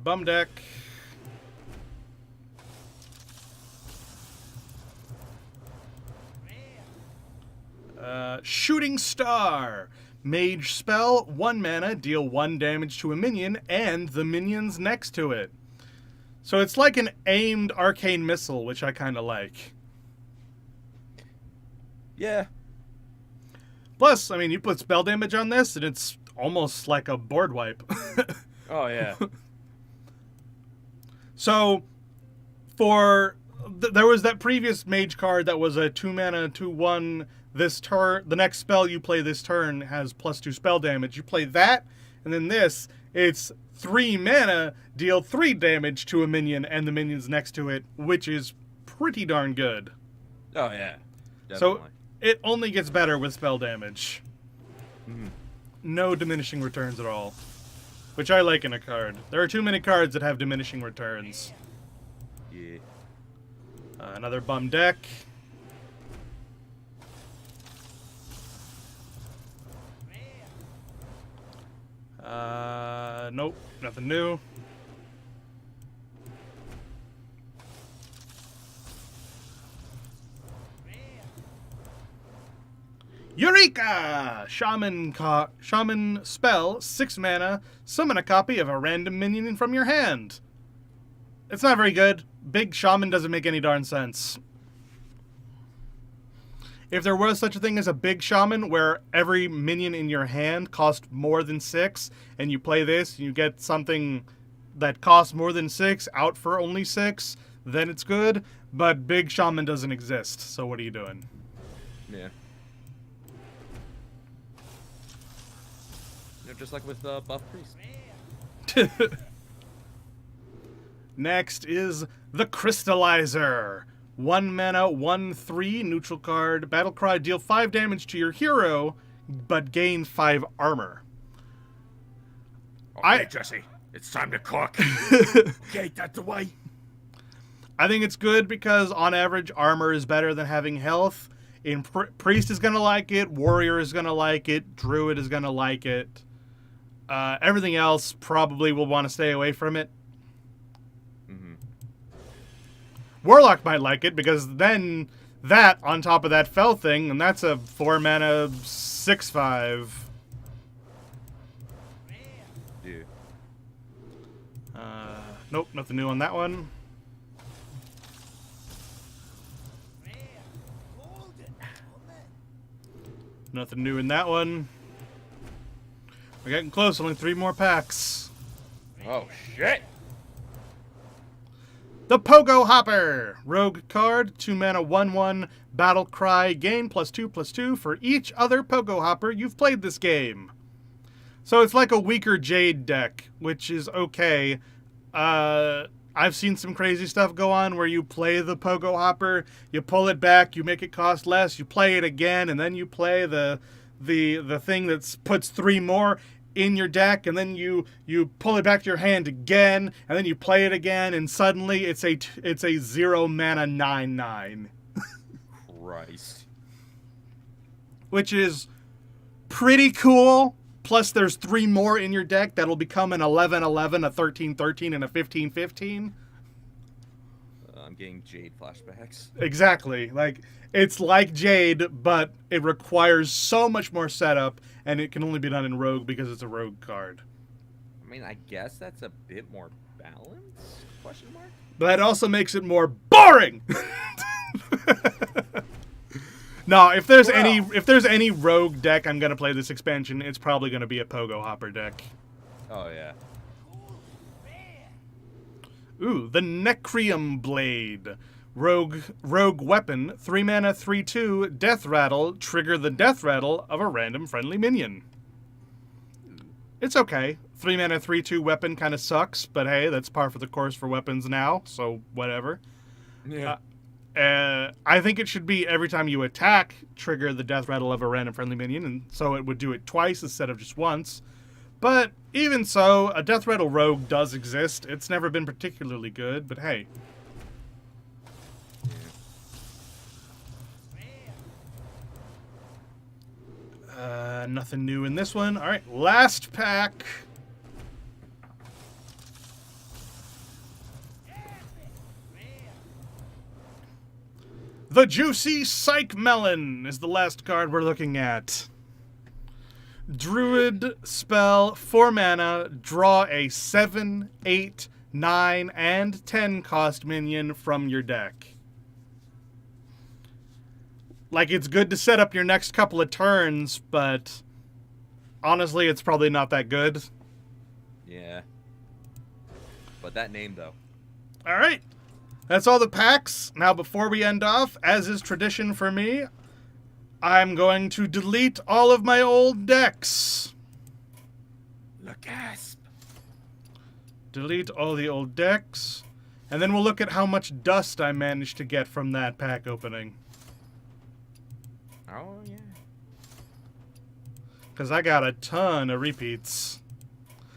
Bum deck. Shooting Star. Mage spell, 1 mana, deal 1 damage to a minion and the minions next to it. So it's like an aimed arcane missile, which I kind of like. Yeah. Plus, I mean, you put spell damage on this, and it's almost like a board wipe. Oh, yeah. So, there was that previous mage card that was a 2 mana, 2/1. This turn, the next spell you play this turn has +2 spell damage. You play that, and then this, it's 3 mana, deal 3 damage to a minion and the minions next to it, which is pretty darn good. Oh, yeah. Definitely. So, it only gets better with spell damage. Mhm. No diminishing returns at all. Which I like in a card. There are too many cards that have diminishing returns. Yeah. Another bum deck. Nope, nothing new. Eureka! Shaman spell, 6 mana, summon a copy of a random minion from your hand. It's not very good. Big Shaman doesn't make any darn sense. If there was such a thing as a big Shaman where every minion in your hand cost more than 6, and you play this, and you get something that costs more than 6 out for only 6, then it's good. But Big Shaman doesn't exist, so what are you doing? Yeah. Just like with Buff Priest. Next is the Crystallizer. 1 mana, 1/3, neutral card, battle cry, deal 5 damage to your hero, but gain 5 armor. Okay, Jesse, it's time to cook. Okay, that's the way. I think it's good because on average armor is better than having health. Priest is gonna like it, Warrior is gonna like it, Druid is gonna like it. Everything else probably will want to stay away from it. Mm-hmm. Warlock might like it because then that on top of that fell thing, and that's a 4 mana 6/5. Dude. Nope, nothing new on that one. Nothing new in that one. We're getting close, only 3 more packs. Oh, shit. The Pogo Hopper! Rogue card, 2 mana 1/1, battle cry, gain +2/+2 for each other Pogo Hopper you've played this game. So it's like a weaker Jade deck, which is okay. I've seen some crazy stuff go on where you play the Pogo Hopper, you pull it back, you make it cost less, you play it again, and then you play the thing that puts 3 more in your deck, and then you pull it back to your hand again, and then you play it again, and suddenly it's a 0 mana 9/9. Christ. Which is pretty cool. Plus there's 3 more in your deck that'll become an 11/11, a 13/13, and a 15/15. I'm getting Jade flashbacks. Exactly. Like, it's like Jade, but it requires so much more setup, and it can only be done in Rogue because it's a Rogue card. I mean, I guess that's a bit more balanced? Question mark? But that also makes it more boring. No, if there's any Rogue deck I'm gonna play this expansion, it's probably gonna be a Pogo Hopper deck. Oh, yeah. Ooh, the Necrium Blade. Rogue weapon, 3 mana, 3/2, Death Rattle, trigger the Death Rattle of a random friendly minion. It's okay. 3 mana, 3/2 weapon kind of sucks, but hey, that's par for the course for weapons now, so whatever. Yeah. I think it should be every time you attack, trigger the Death Rattle of a random friendly minion, and so it would do it twice instead of just once. But even so, a Death Rattle Rogue does exist. It's never been particularly good, but hey. Nothing new in this one. All right, last pack. The Juicy Psych Melon is the last card we're looking at. Druid spell, 4 mana, draw a 7, 8, 9, and 10 cost minion from your deck. Like, it's good to set up your next couple of turns, but honestly, it's probably not that good. Yeah. But that name, though. Alright. That's all the packs. Now, before we end off, as is tradition for me, I'm going to delete all of my old decks. Le gasp. Delete all the old decks. And then we'll look at how much dust I managed to get from that pack opening. Oh, yeah. Because I got a ton of repeats.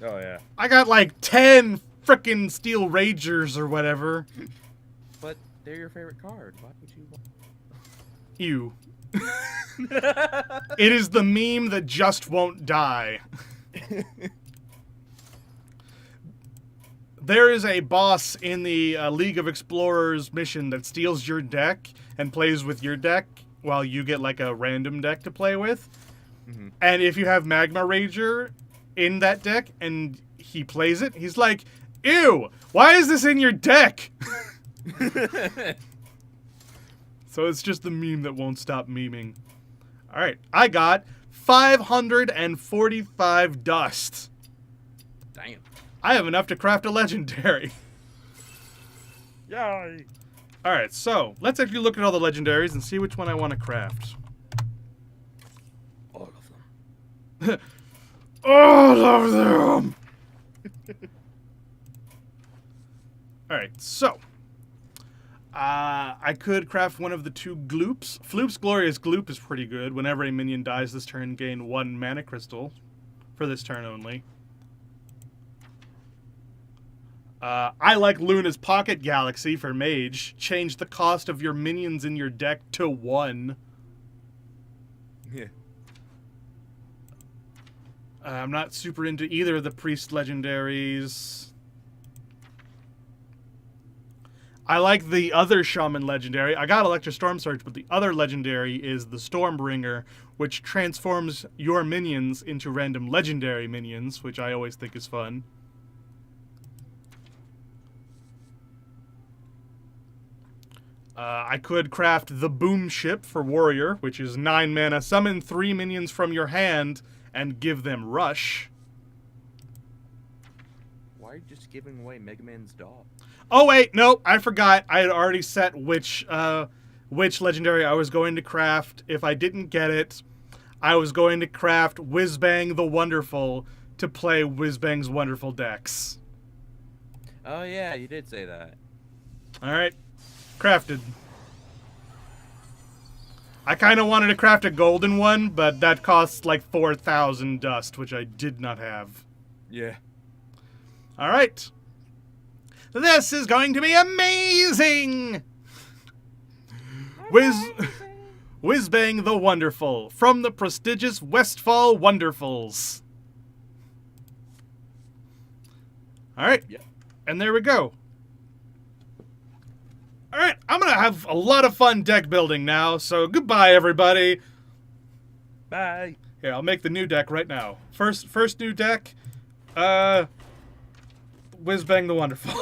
Oh, yeah. I got like 10 frickin' Steel Ragers or whatever. But they're your favorite card. Why would you want... Ew. It is the meme that just won't die. There is a boss in the League of Explorers mission that steals your deck and plays with your deck while you get like a random deck to play with. Mm-hmm. And if you have Magma Rager in that deck and he plays it, he's like, ew, why is this in your deck? So it's just the meme that won't stop memeing. Alright, I got 545 dust. Damn. I have enough to craft a legendary. Yay. Alright, so let's actually look at all the legendaries and see which one I want to craft. All of them. All of them! Alright, so I could craft one of the 2 gloops. Floop's Glorious Gloop is pretty good. Whenever a minion dies this turn, gain 1 mana crystal. For this turn only. I like Luna's Pocket Galaxy for Mage. Change the cost of your minions in your deck to 1. Yeah. I'm not super into either of the Priest legendaries. I like the other Shaman legendary. I got Electra Storm Surge, but the other legendary is the Stormbringer, which transforms your minions into random legendary minions, which I always think is fun. I could craft the Boom Ship for Warrior, which is 9 mana. Summon 3 minions from your hand and give them Rush. Why are you just giving away Mega Man's dog? Oh wait, no, I forgot. I had already set which legendary I was going to craft. If I didn't get it, I was going to craft Whizbang the Wonderful to play Whizbang's Wonderful decks. Oh, yeah, you did say that. Alright. Crafted. I kind of wanted to craft a golden one, but that costs like 4,000 dust, which I did not have. Yeah. Alright. This is going to be amazing! Whizbang the Wonderful, from the prestigious Westfall Wonderfuls. Alright. Yeah. And there we go. Alright, I'm gonna have a lot of fun deck building now, so goodbye, everybody. Bye. Here, I'll make the new deck right now. First new deck, Whizbang the Wonderful.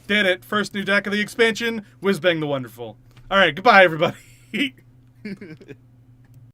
Did it. First new deck of the expansion, Whizbang the Wonderful. Alright, goodbye, everybody.